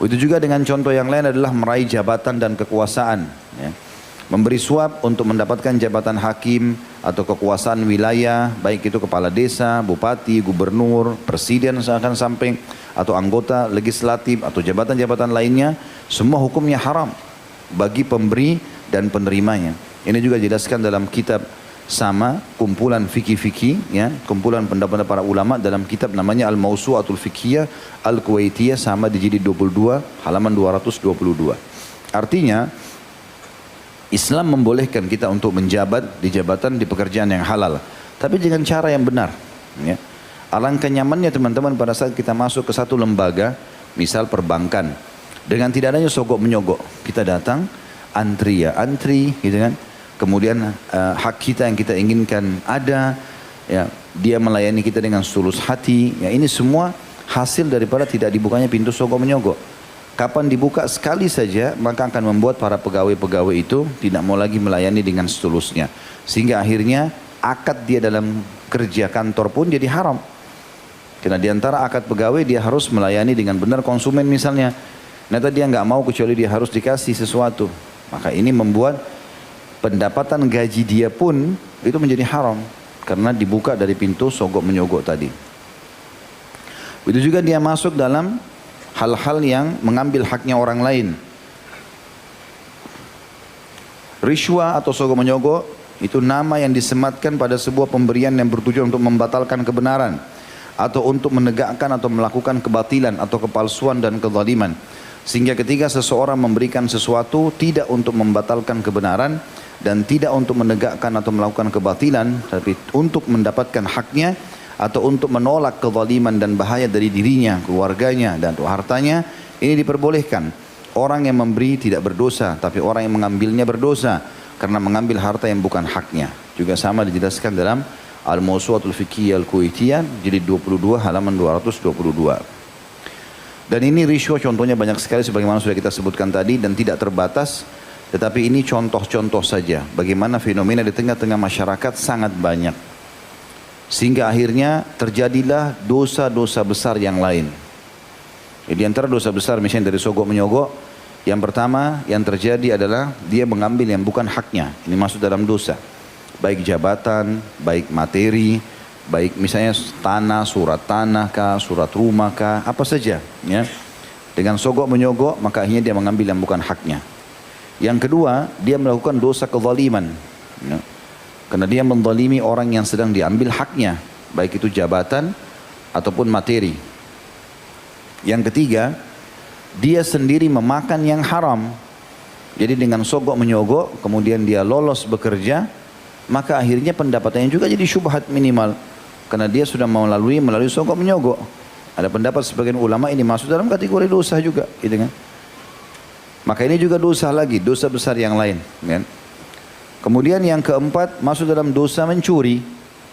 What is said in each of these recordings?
Itu juga dengan contoh yang lain adalah meraih jabatan dan kekuasaan. Ya. Memberi suap untuk mendapatkan jabatan hakim atau kekuasaan wilayah, baik itu kepala desa, bupati, gubernur, presiden akan sampai, atau anggota legislatif atau jabatan-jabatan lainnya, semua hukumnya haram bagi pemberi dan penerimanya. Ini juga dijelaskan dalam kitab sama kumpulan fikih-fikih, ya, kumpulan pendapat para ulama dalam kitab namanya Al-Mawsu'atul Fiqhiyah Al-Kuwaitiyah, sama di jilid 22 halaman 222. Artinya Islam membolehkan kita untuk menjabat di jabatan di pekerjaan yang halal, tapi dengan cara yang benar. Ya. Alangkah nyamannya teman-teman pada saat kita masuk ke satu lembaga, misal perbankan, dengan tidak adanya sogok menyogok, kita datang antri ya antri, gitu kan. Kemudian hak kita yang kita inginkan ada, ya, dia melayani kita dengan setulus hati. Ya, ini semua hasil daripada tidak dibukanya pintu sogok menyogok. Kapan dibuka sekali saja, maka akan membuat para pegawai-pegawai itu tidak mau lagi melayani dengan setulusnya. Sehingga akhirnya akad dia dalam kerja kantor pun jadi haram. Karena di antara akad pegawai dia harus melayani dengan benar konsumen misalnya. Ternyata dia nggak mau kecuali dia harus dikasih sesuatu. Maka ini membuat pendapatan gaji dia pun itu menjadi haram karena dibuka dari pintu sogok menyogok tadi. Itu juga dia masuk dalam hal-hal yang mengambil haknya orang lain. Rishwa atau sogok menyogok itu nama yang disematkan pada sebuah pemberian yang bertujuan untuk membatalkan kebenaran atau untuk menegakkan atau melakukan kebatilan atau kepalsuan dan kezaliman. Sehingga ketika seseorang memberikan sesuatu tidak untuk membatalkan kebenaran dan tidak untuk menegakkan atau melakukan kebatilan, tapi untuk mendapatkan haknya atau untuk menolak kezaliman dan bahaya dari dirinya, keluarganya dan hartanya, ini diperbolehkan. Orang yang memberi tidak berdosa, tapi orang yang mengambilnya berdosa karena mengambil harta yang bukan haknya. Juga sama dijelaskan dalam Al-Mawsu'atul Fiqhiyah Al-Kuwaitiyah jilid 22 halaman 222. Dan ini risiko contohnya banyak sekali sebagaimana sudah kita sebutkan tadi dan tidak terbatas. Tetapi ini contoh-contoh saja bagaimana fenomena di tengah-tengah masyarakat sangat banyak. Sehingga akhirnya terjadilah dosa-dosa besar yang lain. Jadi antara dosa besar misalnya dari sogok menyogok, yang pertama yang terjadi adalah dia mengambil yang bukan haknya. Ini masuk dalam dosa. Baik jabatan, baik materi, baik misalnya tanah, surat tanah kah, surat rumah kah, apa saja. Ya. Dengan sogok menyogok maka akhirnya dia mengambil yang bukan haknya. Yang kedua, dia melakukan dosa kezaliman. Ya. Karena dia menzalimi orang yang sedang diambil haknya, baik itu jabatan ataupun materi. Yang ketiga, dia sendiri memakan yang haram. Jadi dengan sogok menyogok, kemudian dia lolos bekerja, maka akhirnya pendapatannya juga jadi syubhat minimal. Karena dia sudah melalui sogok menyogok. Ada pendapat sebagian ulama ini masuk dalam kategori dosa juga, gitu kan? Maka ini juga dosa lagi, dosa besar yang lain. Kan? Kemudian yang keempat masuk dalam dosa mencuri.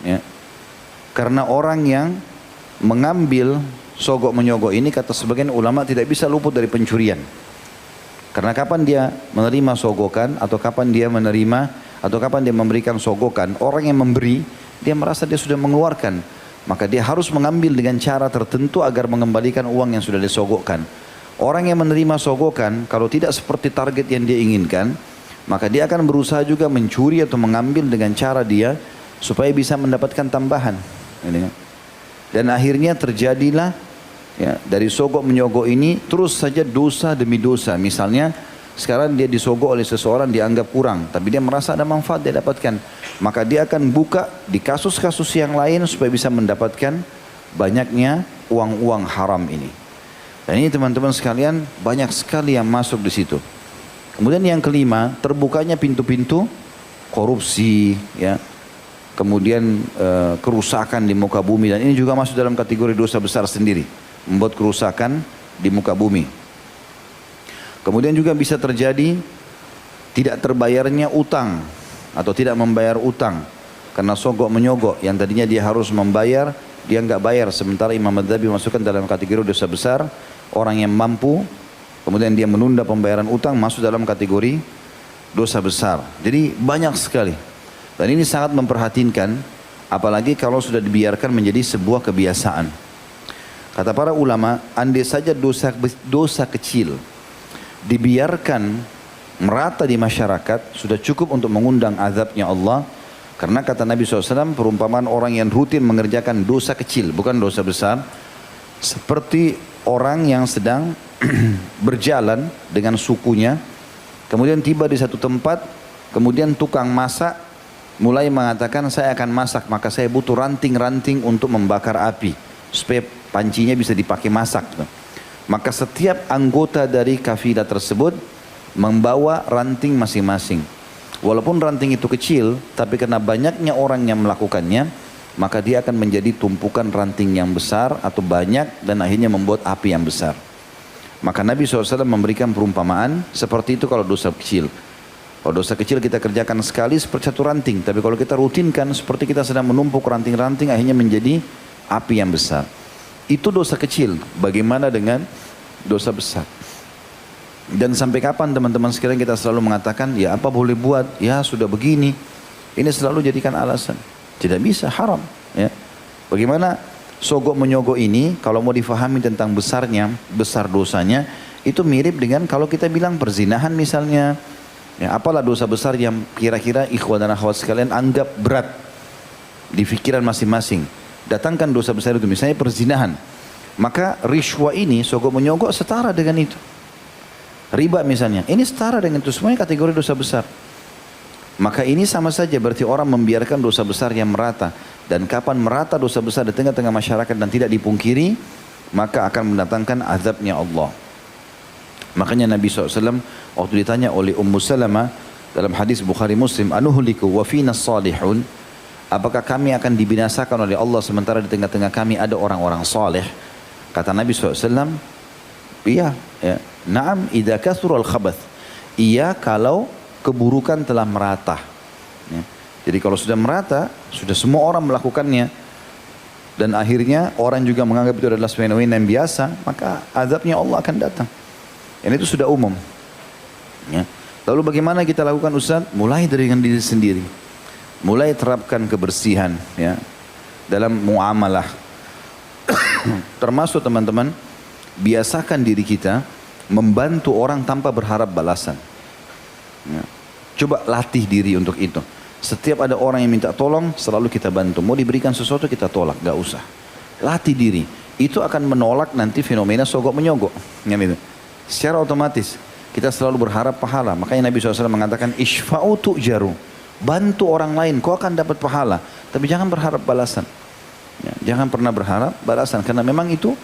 Ya. Karena orang yang mengambil sogok menyogok ini kata sebagian ulama tidak bisa luput dari pencurian. Karena kapan dia menerima sogokan atau kapan dia menerima atau kapan dia memberikan sogokan, orang yang memberi dia merasa dia sudah mengeluarkan. Maka dia harus mengambil dengan cara tertentu agar mengembalikan uang yang sudah disogokkan. Orang yang menerima sogokan, kalau tidak seperti target yang dia inginkan, maka dia akan berusaha juga mencuri atau mengambil dengan cara dia supaya bisa mendapatkan tambahan. Dan akhirnya terjadilah ya, dari sogok menyogok ini terus saja dosa demi dosa. Misalnya sekarang dia disogok oleh seseorang dianggap kurang, tapi dia merasa ada manfaat dia dapatkan. Maka dia akan buka di kasus-kasus yang lain supaya bisa mendapatkan banyaknya uang-uang haram ini. Dan ini teman-teman sekalian banyak sekali yang masuk di situ. Kemudian yang kelima, terbukanya pintu-pintu korupsi, ya. Kemudian kerusakan di muka bumi, dan ini juga masuk dalam kategori dosa besar sendiri, membuat kerusakan di muka bumi. Kemudian juga bisa terjadi tidak terbayarnya utang atau tidak membayar utang karena sogok menyogok, yang tadinya dia harus membayar dia nggak bayar, sementara Imam Madzhabi masukkan dalam kategori dosa besar. Orang yang mampu kemudian dia menunda pembayaran utang masuk dalam kategori dosa besar. Jadi banyak sekali. Dan ini sangat memperhatinkan, apalagi kalau sudah dibiarkan menjadi sebuah kebiasaan. Kata para ulama, andai saja dosa kecil dibiarkan merata di masyarakat, sudah cukup untuk mengundang azabnya Allah. Karena kata Nabi SAW, perumpamaan orang yang rutin mengerjakan dosa kecil, bukan dosa besar, seperti orang yang sedang berjalan dengan sukunya, kemudian tiba di satu tempat, kemudian tukang masak mulai mengatakan, saya akan masak, maka saya butuh ranting-ranting untuk membakar api, supaya pancinya bisa dipakai masak. Maka setiap anggota dari kafilah tersebut membawa ranting masing-masing. Walaupun ranting itu kecil, tapi karena banyaknya orang yang melakukannya, maka dia akan menjadi tumpukan ranting yang besar atau banyak dan akhirnya membuat api yang besar. Maka Nabi SAW memberikan perumpamaan seperti itu kalau dosa kecil. Kalau dosa kecil kita kerjakan sekali seperti satu ranting, tapi kalau kita rutinkan seperti kita sedang menumpuk ranting-ranting, akhirnya menjadi api yang besar. Itu dosa kecil. Bagaimana dengan dosa besar? Dan sampai kapan teman-teman sekalian kita selalu mengatakan, ya apa boleh buat, ya sudah begini. Ini selalu jadikan alasan. Tidak bisa, haram. Ya. Bagaimana sogok menyogok ini, kalau mau difahami tentang besarnya, besar dosanya, itu mirip dengan kalau kita bilang perzinahan misalnya. Ya, apalah dosa besar yang kira-kira ikhwan dan akhwat sekalian anggap berat di pikiran masing-masing. Datangkan dosa besar itu, misalnya perzinahan. Maka rishwa ini, sogok menyogok setara dengan itu. Riba misalnya, ini setara dengan itu, semuanya kategori dosa besar. Maka ini sama saja, berarti orang membiarkan dosa besar yang merata. Dan kapan merata dosa besar di tengah-tengah masyarakat dan tidak dipungkiri, maka akan mendatangkan azabnya Allah. Makanya Nabi SAW waktu ditanya oleh Ummu Salamah dalam hadis Bukhari Muslim, anuhliku wa fina salihun, apakah kami akan dibinasakan oleh Allah sementara di tengah-tengah kami ada orang-orang saleh? Kata Nabi SAW, iya, ya. Naam idza kathura al-khabath. Iya kalau keburukan telah merata. Ya. Jadi kalau sudah merata, sudah semua orang melakukannya dan akhirnya orang juga menganggap itu adalah fenomena yang biasa, maka azabnya Allah akan datang. Dan itu sudah umum. Ya. Lalu bagaimana kita lakukan Ustaz? Mulai dari dengan diri sendiri. Mulai terapkan kebersihan ya dalam muamalah. Termasuk teman-teman, biasakan diri kita membantu orang tanpa berharap balasan. Ya. Coba latih diri untuk itu. Setiap ada orang yang minta tolong, selalu kita bantu. Mau diberikan sesuatu kita tolak, gak usah. Latih diri. Itu akan menolak nanti fenomena sogok menyogok. Gitu. Secara otomatis kita selalu berharap pahala. Makanya Nabi SAW mengatakan, Ishfa'u tu'jaru. Bantu orang lain, kau akan dapat pahala. Tapi jangan berharap balasan. Ya, jangan pernah berharap balasan. Karena memang itu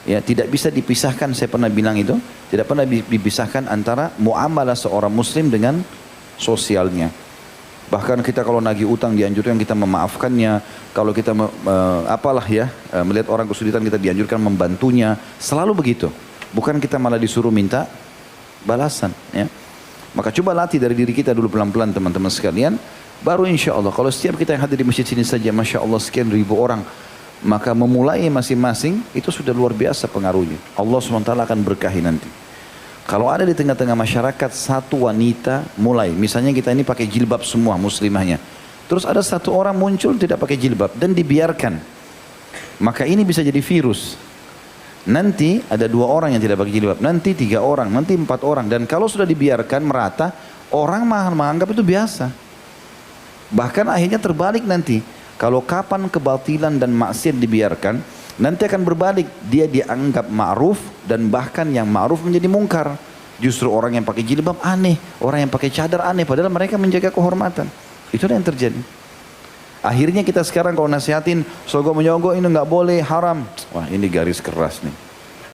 ya tidak bisa dipisahkan, saya pernah bilang itu, tidak pernah dipisahkan antara muamalah seorang muslim dengan sosialnya. Bahkan kita kalau nagih utang dianjurkan kita memaafkannya, kalau kita melihat orang kesulitan kita dianjurkan membantunya, selalu begitu. Bukan kita malah disuruh minta balasan ya. Maka coba latih dari diri kita dulu pelan-pelan teman-teman sekalian, baru insya Allah kalau setiap kita yang hadir di masjid sini saja, Masya Allah sekian ribu orang, maka memulai masing-masing itu sudah luar biasa pengaruhnya. Allah SWT akan berkahi nanti. Kalau ada di tengah-tengah masyarakat satu wanita mulai, misalnya kita ini pakai jilbab semua muslimahnya, terus ada satu orang muncul tidak pakai jilbab dan dibiarkan, maka ini bisa jadi virus. Nanti ada 2 orang yang tidak pakai jilbab, nanti 3 orang, nanti 4 orang, dan kalau sudah dibiarkan merata, orang menganggap itu biasa. Bahkan akhirnya terbalik nanti. Kalau kapan kebatilan dan maksiat dibiarkan, nanti akan berbalik. Dia dianggap ma'ruf dan bahkan yang ma'ruf menjadi mungkar. Justru orang yang pakai jilbab aneh, orang yang pakai cadar aneh, padahal mereka menjaga kehormatan. Itulah yang terjadi. Akhirnya kita sekarang kalau nasihatin sogok menyogok ini nggak boleh, haram. Wah ini garis keras nih.